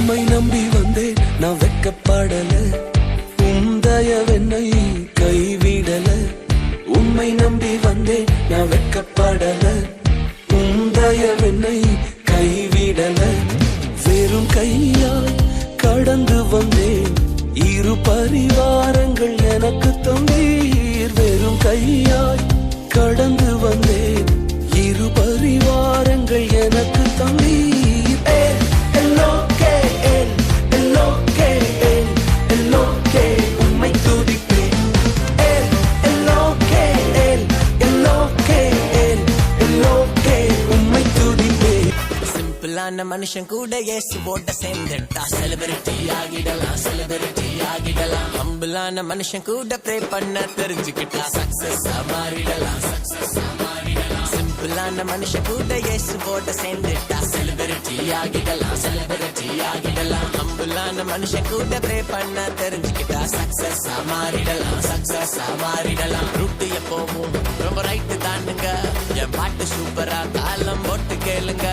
உம்மை நம்பி வந்தேன் நான் வெட்கப்படல, தயவென்னை கைவிடல. உம்மை நம்பி வந்தேன் நான் வெட்கப்படல, தயவென்னை கைவிடல. வெறும் கையாய் கடந்து வந்தேன், இரு பரிவாரங்கள் எனக்கு தந்தீர். வெறும் கையாய் கடந்து வந்தேன், இரு பரிவாரங்கள் எனக்கு தந்தீர். மனுஷன் கூட இயேசுவோட சேர்ந்துட்டா செலிபிரிட்டி ஆகிடலாம், செலிபிரிட்டி ஆகிடலாம். ஹம்பிளான மனுஷன் கூட ப்ரே பண்ண தெரிஞ்சுக்கிட்டா சக்சஸ் மாறிடலாம், சக்சஸ் மாறிடலாம். சிம்பிளான மனுஷன் கூட இயேசுவோட சேர்ந்துட்டா செலிபிரிட்டி ஆகிடலாம், செலிபிரிட்டி ஆகிடலாம். ஹம்பிளான மனுஷன் கூட ப்ரே பண்ண தெரிஞ்சுக்கிட்டா சக்சஸ் மாறிடலாம், சக்சஸ் மாறிடலாம். ரூட்டு எப்போவும் ரொம்ப ரைட்டு தானுங்க, என் பாட்டு சூப்பரா காலம் போட்டு கேளுங்க.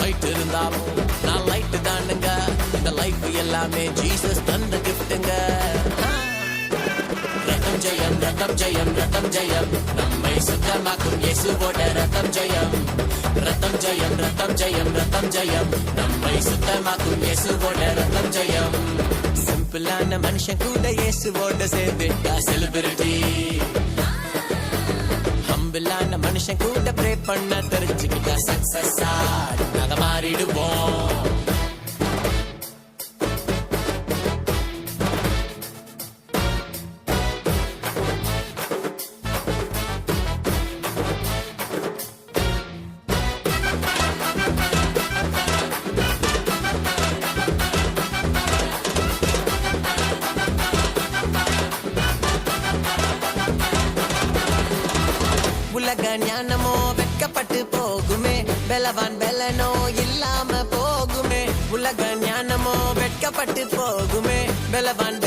ஹைட் இருந்தாலும் நான் லைட்டு தானுங்க, இந்த லைஃப் எல்லாமே ஜீசஸ் தந்த கிஃப்ட்டுங்க. ரத்தம் ஜெயம், ரத்தம் ஜெயம், ரத்தம் ஜெயம், நம்மை சுத்தமாக்கும் இயேசுவோட ரத்தம் ஜெயம். ரத்தம் ஜெயம், ரத்தம் ஜெயம், ரத்தம் ஜெயம், நம்மை சுத்தமாக்கும் இயேசுவோட ரத்தம் ஜெயம். சிம்பிளான மனுஷன் கூட இயேசுவோட சேர்ந்துட்டா செலிபிரிட்டி. ஹம்பிளான மனுஷன் கூட ப்ரே பண்ண தெரிஞ்சுக்கிட்டா சக்சஸா நாங்க மாறிடுவோம். உலக ஞானமோ வெட்கப்பட்டு போகுமே, பெலவான் பெலனோ இல்லாம போகுமே. உலக ஞானமோ வெட்கப்பட்டு போகுமே, பெலவான்